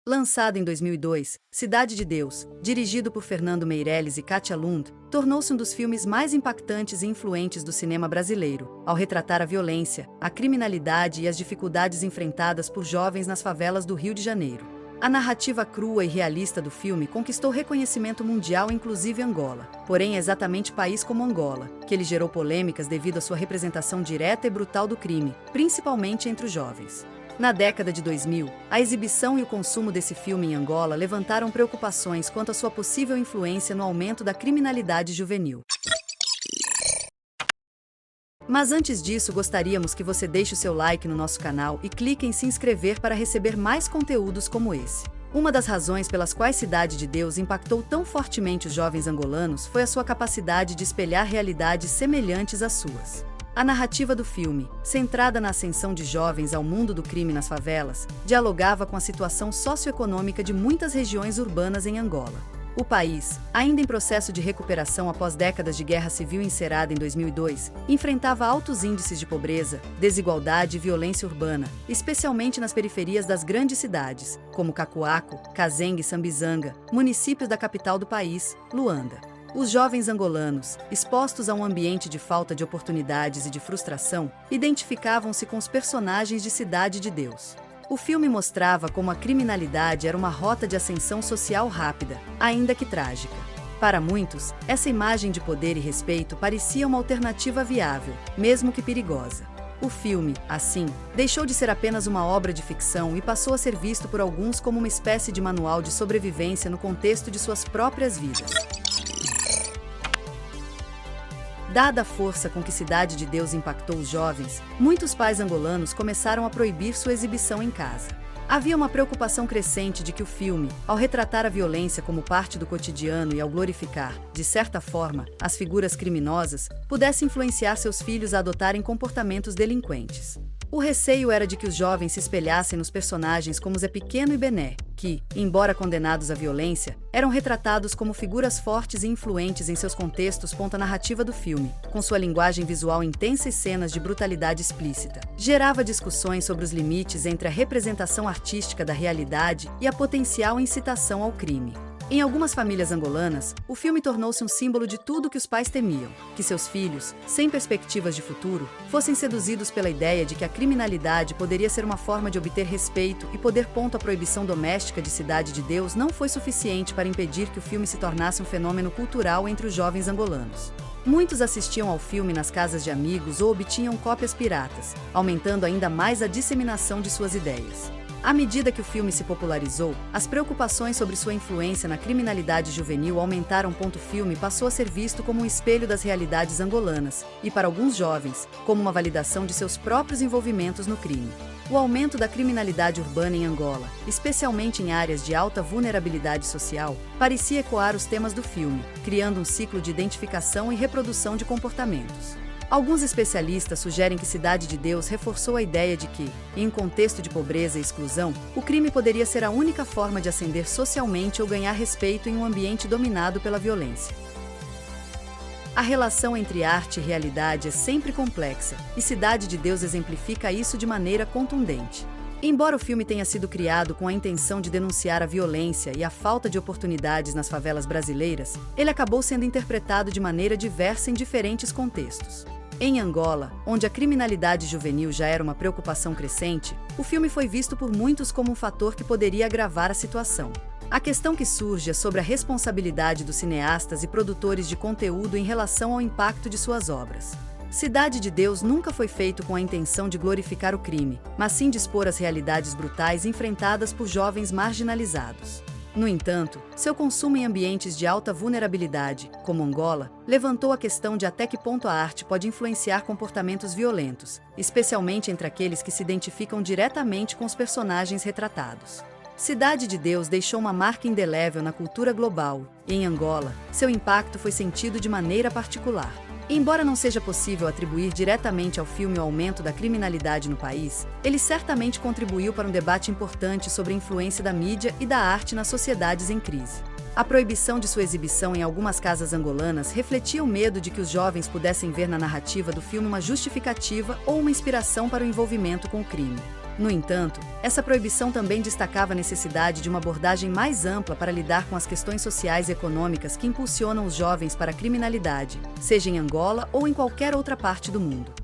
Lançado em 2002, Cidade de Deus, dirigido por Fernando Meirelles e Katia Lund, tornou-se um dos filmes mais impactantes e influentes do cinema brasileiro, ao retratar a violência, a criminalidade e as dificuldades enfrentadas por jovens nas favelas do Rio de Janeiro. A narrativa crua e realista do filme conquistou reconhecimento mundial, inclusive Angola. Porém, é exatamente país como Angola, que ele gerou polêmicas devido à sua representação direta e brutal do crime, principalmente entre os jovens. Na década de 2000, a exibição e o consumo desse filme em Angola levantaram preocupações quanto à sua possível influência no aumento da criminalidade juvenil. Mas antes disso, gostaríamos que você deixe o seu like no nosso canal e clique em se inscrever para receber mais conteúdos como esse. Uma das razões pelas quais Cidade de Deus impactou tão fortemente os jovens angolanos foi a sua capacidade de espelhar realidades semelhantes às suas. A narrativa do filme, centrada na ascensão de jovens ao mundo do crime nas favelas, dialogava com a situação socioeconômica de muitas regiões urbanas em Angola. O país, ainda em processo de recuperação após décadas de guerra civil encerrada em 2002, enfrentava altos índices de pobreza, desigualdade e violência urbana, especialmente nas periferias das grandes cidades, como Cacoaco, Kazengue e Sambizanga, municípios da capital do país, Luanda. Os jovens angolanos, expostos a um ambiente de falta de oportunidades e de frustração, identificavam-se com os personagens de Cidade de Deus. O filme mostrava como a criminalidade era uma rota de ascensão social rápida, ainda que trágica. Para muitos, essa imagem de poder e respeito parecia uma alternativa viável, mesmo que perigosa. O filme, assim, deixou de ser apenas uma obra de ficção e passou a ser visto por alguns como uma espécie de manual de sobrevivência no contexto de suas próprias vidas. Dada a força com que Cidade de Deus impactou os jovens, muitos pais angolanos começaram a proibir sua exibição em casa. Havia uma preocupação crescente de que o filme, ao retratar a violência como parte do cotidiano e ao glorificar, de certa forma, as figuras criminosas, pudesse influenciar seus filhos a adotarem comportamentos delinquentes. O receio era de que os jovens se espelhassem nos personagens como Zé Pequeno e Bené, que, embora condenados à violência, eram retratados como figuras fortes e influentes em seus contextos. A narrativa do filme, com sua linguagem visual intensa e cenas de brutalidade explícita, gerava discussões sobre os limites entre a representação artística da realidade e a potencial incitação ao crime. Em algumas famílias angolanas, o filme tornou-se um símbolo de tudo o que os pais temiam: que seus filhos, sem perspectivas de futuro, fossem seduzidos pela ideia de que a criminalidade poderia ser uma forma de obter respeito e poder. A proibição doméstica de Cidade de Deus não foi suficiente para impedir que o filme se tornasse um fenômeno cultural entre os jovens angolanos. Muitos assistiam ao filme nas casas de amigos ou obtinham cópias piratas, aumentando ainda mais a disseminação de suas ideias. À medida que o filme se popularizou, as preocupações sobre sua influência na criminalidade juvenil aumentaram. O filme passou a ser visto como um espelho das realidades angolanas, e para alguns jovens, como uma validação de seus próprios envolvimentos no crime. O aumento da criminalidade urbana em Angola, especialmente em áreas de alta vulnerabilidade social, parecia ecoar os temas do filme, criando um ciclo de identificação e reprodução de comportamentos. Alguns especialistas sugerem que Cidade de Deus reforçou a ideia de que, em um contexto de pobreza e exclusão, o crime poderia ser a única forma de ascender socialmente ou ganhar respeito em um ambiente dominado pela violência. A relação entre arte e realidade é sempre complexa, e Cidade de Deus exemplifica isso de maneira contundente. Embora o filme tenha sido criado com a intenção de denunciar a violência e a falta de oportunidades nas favelas brasileiras, ele acabou sendo interpretado de maneira diversa em diferentes contextos. Em Angola, onde a criminalidade juvenil já era uma preocupação crescente, o filme foi visto por muitos como um fator que poderia agravar a situação. A questão que surge é sobre a responsabilidade dos cineastas e produtores de conteúdo em relação ao impacto de suas obras. Cidade de Deus nunca foi feito com a intenção de glorificar o crime, mas sim de expor as realidades brutais enfrentadas por jovens marginalizados. No entanto, seu consumo em ambientes de alta vulnerabilidade, como Angola, levantou a questão de até que ponto a arte pode influenciar comportamentos violentos, especialmente entre aqueles que se identificam diretamente com os personagens retratados. Cidade de Deus deixou uma marca indelével na cultura global, e em Angola, seu impacto foi sentido de maneira particular. Embora não seja possível atribuir diretamente ao filme o aumento da criminalidade no país, ele certamente contribuiu para um debate importante sobre a influência da mídia e da arte nas sociedades em crise. A proibição de sua exibição em algumas casas angolanas refletia o medo de que os jovens pudessem ver na narrativa do filme uma justificativa ou uma inspiração para o envolvimento com o crime. No entanto, essa proibição também destacava a necessidade de uma abordagem mais ampla para lidar com as questões sociais e econômicas que impulsionam os jovens para a criminalidade, seja em Angola ou em qualquer outra parte do mundo.